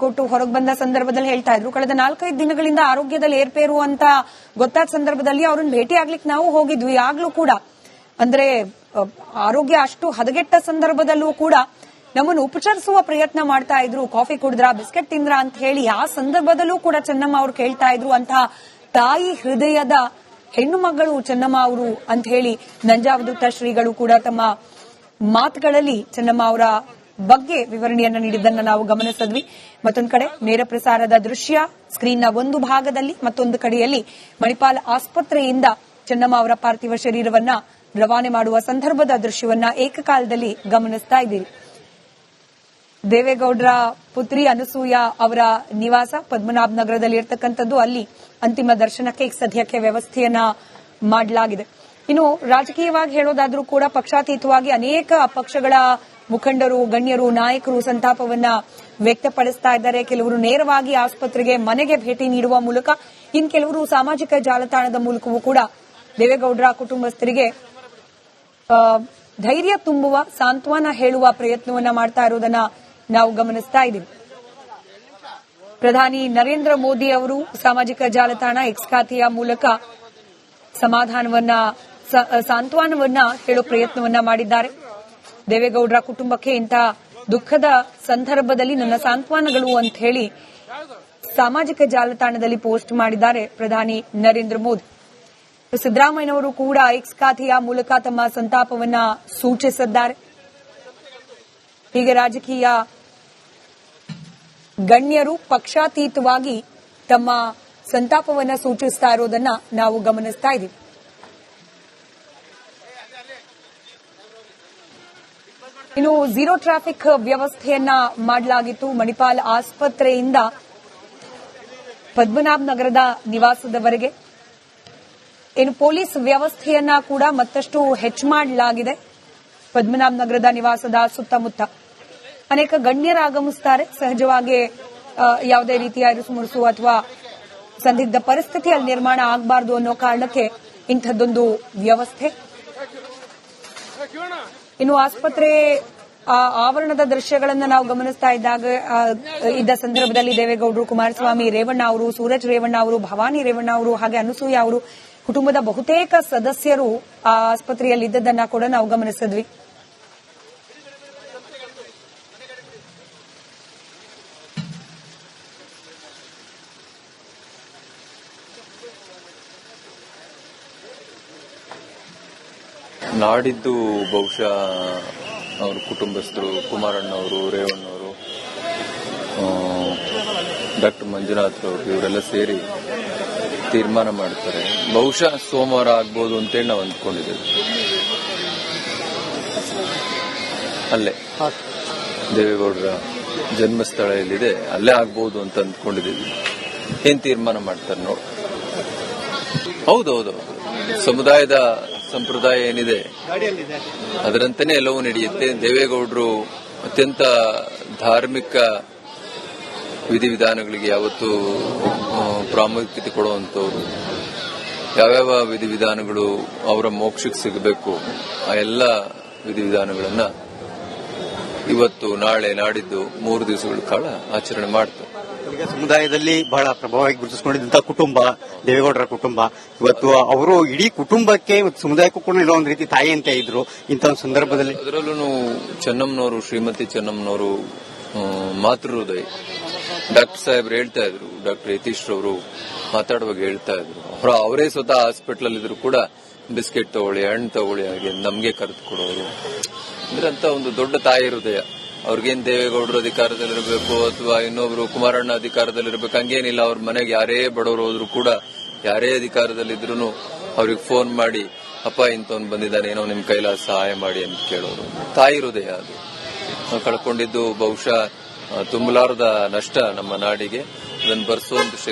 ಕೊಟ್ಟು ಹೊರಗೆ ಬಂದ ಸಂದರ್ಭದಲ್ಲಿ ಹೇಳ್ತಾ ಇದ್ರು, ಕಳೆದ 4-5 ದಿನಗಳಿಂದ ಆರೋಗ್ಯದಲ್ಲಿ ಏರ್ಪೇರು ಅಂತ ಗೊತ್ತಾದ ಸಂದರ್ಭದಲ್ಲಿ ಅವ್ರನ್ನ ಭೇಟಿ ಆಗ್ಲಿಕ್ಕೆ ನಾವು ಹೋಗಿದ್ವಿ. ಆಗ್ಲೂ ಕೂಡ ಅಂದ್ರೆ ಆರೋಗ್ಯ ಅಷ್ಟು ಹದಗೆಟ್ಟ ಸಂದರ್ಭದಲ್ಲೂ ಕೂಡ ನಮ್ಮನ್ನು ಉಪಚರಿಸುವ ಪ್ರಯತ್ನ ಮಾಡ್ತಾ ಇದ್ರು. ಕಾಫಿ ಕುಡಿದ್ರ, ಬಿಸ್ಕೆಟ್ ತಿಂದ್ರ ಅಂತ ಹೇಳಿ ಆ ಸಂದರ್ಭದಲ್ಲೂ ಕೂಡ ಚೆನ್ನಮ್ಮ ಅವರು ಕೇಳ್ತಾ ಇದ್ರು. ಅಂತಹ ತಾಯಿ ಹೃದಯದ ಹೆಣ್ಣು ಮಗಳು ಚೆನ್ನಮ್ಮ ಅವರು ಅಂತ ಹೇಳಿ ನಂಜಾವಧೂತ ಶ್ರೀಗಳು ಕೂಡ ತಮ್ಮ ಮಾತುಗಳಲ್ಲಿ ಚೆನ್ನಮ್ಮ ಅವರ ಬಗ್ಗೆ ವಿವರಣೆಯನ್ನ ನೀಡಿದ್ದನ್ನ ನಾವು ಗಮನಿಸಿದ್ವಿ. ಮತ್ತೊಂದು ಕಡೆ ನೇರ ಪ್ರಸಾರದ ದೃಶ್ಯ ಸ್ಕ್ರೀನ್ನ ಒಂದು ಭಾಗದಲ್ಲಿ, ಮತ್ತೊಂದು ಕಡೆಯಲ್ಲಿ ಮಣಿಪಾಲ್ ಆಸ್ಪತ್ರೆಯಿಂದ ಚೆನ್ನಮ್ಮ ಅವರ ಪಾರ್ಥಿವ ಶರೀರವನ್ನ ರವಾನೆ ಮಾಡುವ ಸಂದರ್ಭದ ದೃಶ್ಯವನ್ನ ಏಕಕಾಲದಲ್ಲಿ ಗಮನಿಸ್ತಾ ಇದ್ದೀರಿ. ದೇವೇಗೌಡರ ಪುತ್ರಿ ಅನಸೂಯ ಅವರ ನಿವಾಸ ಪದ್ಮನಾಭ ನಗರದಲ್ಲಿ ಇರತಕ್ಕಂಥದ್ದು. ಅಲ್ಲಿ ಅಂತಿಮ ದರ್ಶನಕ್ಕೆ ಸದ್ಯಕ್ಕೆ ವ್ಯವಸ್ಥೆಯನ್ನ ಮಾಡಲಾಗಿದೆ. ಇನ್ನು ರಾಜಕೀಯವಾಗಿ ಹೇಳೋದಾದ್ರೂ ಕೂಡ ಪಕ್ಷಾತೀತವಾಗಿ ಅನೇಕ ಪಕ್ಷಗಳ ಮುಖಂಡರು, ಗಣ್ಯರು, ನಾಯಕರು ಸಂತಾಪವನ್ನ ವ್ಯಕ್ತಪಡಿಸ್ತಾ ಇದ್ದಾರೆ. ಕೆಲವರು ನೇರವಾಗಿ ಆಸ್ಪತ್ರೆಗೆ ಮನೆಗೆ ಭೇಟಿ ನೀಡುವ ಮೂಲಕ, ಇನ್ನು ಕೆಲವರು ಸಾಮಾಜಿಕ ಜಾಲತಾಣದ ಮೂಲಕವೂ ಕೂಡ ದೇವೇಗೌಡರ ಕುಟುಂಬಸ್ಥರಿಗೆ ಧೈರ್ಯ ತುಂಬುವ, ಸಾಂತ್ವನ ಹೇಳುವ ಪ್ರಯತ್ನವನ್ನ ಮಾಡ್ತಾ ಇರೋದನ್ನ ನಾವು ಗಮನಿಸ್ತಾ ಇದ್ದೀವಿ. ಪ್ರಧಾನಿ ನರೇಂದ್ರ ಮೋದಿ ಅವರು ಸಾಮಾಜಿಕ ಜಾಲತಾಣ ಎಕ್ಸ್ ಖಾತೆಯ ಮೂಲಕ ಸಾಂತ್ವನವನ್ನ ಹೇಳೋ ಪ್ರಯತ್ನವನ್ನ ಮಾಡಿದ್ದಾರೆ. ದೇವೇಗೌಡರ ಕುಟುಂಬಕ್ಕೆ ಇಂಥ ದುಃಖದ ಸಂದರ್ಭದಲ್ಲಿ ನನ್ನ ಸಾಂತ್ವನಗಳು ಅಂತ ಹೇಳಿ ಸಾಮಾಜಿಕ ಜಾಲತಾಣದಲ್ಲಿ ಪೋಸ್ಟ್ ಮಾಡಿದ್ದಾರೆ ಪ್ರಧಾನಿ ನರೇಂದ್ರ ಮೋದಿ. ಸಿದ್ದರಾಮಯ್ಯನವರು ಕೂಡ ಎಕ್ಸ್ ಖಾತೆಯ ಮೂಲಕ ತಮ್ಮ ಸಂತಾಪವನ್ನ ಸೂಚಿಸಿದ್ದಾರೆ. ಹೀಗೆ ರಾಜಕೀಯ ಗಣ್ಯರು ಪಕ್ಷಾತೀತವಾಗಿ ತಮ್ಮ ಸಂತಾಪವನ್ನ ಸೂಚಿಸ್ತಾ ಇರೋದನ್ನ ನಾವು ಗಮನಿಸ್ತಾ ಇದ್ದೀವಿ. ಇನ್ನು ಝೀರೋ ಟ್ರಾಫಿಕ್ ವ್ಯವಸ್ಥೆಯನ್ನ ಮಾಡಲಾಗಿತ್ತು. ಮಣಿಪಾಲ್ ಆಸ್ಪತ್ರೆಯಿಂದ ಪದ್ಮನಾಭ ನಗರದ ನಿವಾಸದವರೆಗೆ ಇನ್ನು ಪೊಲೀಸ್ ವ್ಯವಸ್ಥೆಯನ್ನ ಕೂಡ ಮತ್ತಷ್ಟು ಹೆಚ್ಚು ಮಾಡಲಾಗಿದೆ. ಪದ್ಮನಾಭ ನಗರದ ನಿವಾಸದ ಸುತ್ತಮುತ್ತ ಅನೇಕ ಗಣ್ಯರು ಆಗಮಿಸುತ್ತಾರೆ. ಸಹಜವಾಗಿ ಯಾವುದೇ ರೀತಿಯ ಇರುಸುಮುರುಸು ಅಥವಾ ಸಂದಿಗ್ಧ ಪರಿಸ್ಥಿತಿ ಅಲ್ಲಿ ನಿರ್ಮಾಣ ಆಗಬಾರದು ಅನ್ನೋ ಕಾರಣಕ್ಕೆ ಇಂಥದ್ದೊಂದು ವ್ಯವಸ್ಥೆ. ಇನ್ನು ಆಸ್ಪತ್ರೆ ಆವರಣದ ದೃಶ್ಯಗಳನ್ನು ನಾವು ಗಮನಿಸ್ತಾ ಇದ್ದ ಸಂದರ್ಭದಲ್ಲಿ ದೇವೇಗೌಡರು, ಕುಮಾರಸ್ವಾಮಿ ರೇವಣ್ಣ ಅವರು, ಸೂರಜ್ ರೇವಣ್ಣ ಅವರು, ಭವಾನಿ ರೇವಣ್ಣ ಅವರು, ಹಾಗೆ ಅನಸೂಯ ಅವರು ಕುಟುಂಬದ ಬಹುತೇಕ ಸದಸ್ಯರು ಆ ಆಸ್ಪತ್ರೆಯಲ್ಲಿ ಇದ್ದದನ್ನ ಕೂಡ ನಾವು ಗಮನಿಸಿದ್ವಿ. ನಾಡಿದ್ದು ಬಹುಶಃ ಅವ್ರ ಕುಟುಂಬಸ್ಥರು ಕುಮಾರಣ್ಣವರು, ರೇವಣ್ಣವರು, ಡಾಕ್ಟರ್ ಮಂಜುನಾಥ್ ಅವರು ಇವರೆಲ್ಲ ಸೇರಿ ತೀರ್ಮಾನ ಮಾಡ್ತಾರೆ. ಬಹುಶಃ ಸೋಮವಾರ ಆಗ್ಬೋದು ಅಂತೇಳಿ ನಾವು ಅಂದ್ಕೊಂಡಿದ್ದೇವೆ. ಅಲ್ಲೇ ದೇವೇಗೌಡರ ಜನ್ಮಸ್ಥಳ ಎಲ್ಲಿದೆ ಅಲ್ಲೇ ಆಗ್ಬೋದು ಅಂತ ಅಂದ್ಕೊಂಡಿದ್ದೀವಿ. ಏನ್ ತೀರ್ಮಾನ ಮಾಡ್ತಾರೆ ನೋಡಿ. ಹೌದೌದು, ಸಮುದಾಯದ ಸಂಪ್ರದಾಯ ಏನಿದೆ ಅದರಂತೆಯೇ ಎಲ್ಲವೂ ನಡೆಯುತ್ತೆ. ದೇವೇಗೌಡರು ಅತ್ಯಂತ ಧಾರ್ಮಿಕ ವಿಧಿವಿಧಾನಗಳಿಗೆ ಯಾವತ್ತೂ ಪ್ರಾಮುಖ್ಯತೆ ಕೊಡುವಂತವ್ರು. ಯಾವ್ಯಾವ ವಿಧಿವಿಧಾನಗಳು ಅವರ ಮೋಕ್ಷಕ್ಕೆ ಸಿಗಬೇಕು ಆ ಎಲ್ಲ ವಿಧಿವಿಧಾನಗಳನ್ನ ಇವತ್ತು, ನಾಳೆ, ನಾಡಿದ್ದು 3 ದಿವಸಗಳ ಕಾಲ ಆಚರಣೆ ಮಾಡ್ತಾರೆ. ಈಗ ಸಮುದಾಯದಲ್ಲಿ ಬಹಳ ಪ್ರಭಾವವಾಗಿ ಗುರುತಿಸಿಕೊಂಡಿದ್ದಂತಹ ಕುಟುಂಬ ದೇವೇಗೌಡರ ಕುಟುಂಬ. ಇವತ್ತು ಅವರು ಇಡೀ ಕುಟುಂಬಕ್ಕೆ ಸಮುದಾಯಕ್ಕೂ ಕೂಡ ಇರೋ ಒಂದು ರೀತಿ ತಾಯಿ ಅಂತ ಇದ್ರು. ಇಂಥ ಒಂದು ಸಂದರ್ಭದಲ್ಲಿ ಅದರಲ್ಲೂ ಚೆನ್ನಮ್ಮನವರು, ಶ್ರೀಮತಿ ಚೆನ್ನಮ್ಮನವರು ಮಾತೃ ಹೃದಯ. ಡಾಕ್ಟರ್ ಸಾಹೇಬ್ರು ಹೇಳ್ತಾ ಇದ್ರು, ಡಾಕ್ಟರ್ ಯತೀಶ್ ರವರು ಮಾತಾಡುವಾಗ ಹೇಳ್ತಾ ಇದ್ರು, ಅವರೇ ಸ್ವತಃ ಹಾಸ್ಪಿಟಲ್ ಅಲ್ಲಿ ಇದ್ರು ಕೂಡ ಬಿಸ್ಕೆಟ್ ತಗೊಳ್ಳಿ, ಹಣ್ಣು ತಗೊಳ್ಳಿ, ಹಾಗೆ ನಮ್ಗೆ ಕರೆದು ಕೊಡೋರು. ಅಂದ್ರೆ ಅಂತ ಒಂದು ದೊಡ್ಡ ತಾಯಿ ಹೃದಯ. ಅವ್ರಿಗೇನ್ ದೇವೇಗೌಡರು ಅಧಿಕಾರದಲ್ಲಿರಬೇಕು ಅಥವಾ ಇನ್ನೊಬ್ರು ಕುಮಾರಣ್ಣ ಅಧಿಕಾರದಲ್ಲಿರ್ಬೇಕು ಹಂಗೇನಿಲ್ಲ. ಅವ್ರ ಮನೆಗೆ ಯಾರೇ ಬಡವರು ಹೋದ್ರು ಕೂಡ, ಯಾರೇ ಅಧಿಕಾರದಲ್ಲಿದ್ರು ಅವ್ರಿಗೆ ಫೋನ್ ಮಾಡಿ, ಅಪ್ಪ ಇಂಥವ್ನು ಬಂದಿದ್ದಾನೆ, ಏನೋ ನಿಮ್ ಕೈಲಾದ ಸಹಾಯ ಮಾಡಿ ಅಂತ ಕೇಳೋರು. ತಾಯಿ ಹೃದಯ ಅದು. ನಾವು ಕಳ್ಕೊಂಡಿದ್ದು ಬಹುಶಃ ತುಂಬಲಾರದ ನಷ್ಟ ನಮ್ಮ ನಾಡಿಗೆ. ಅದನ್ನು ಭರಿಸುವಂತ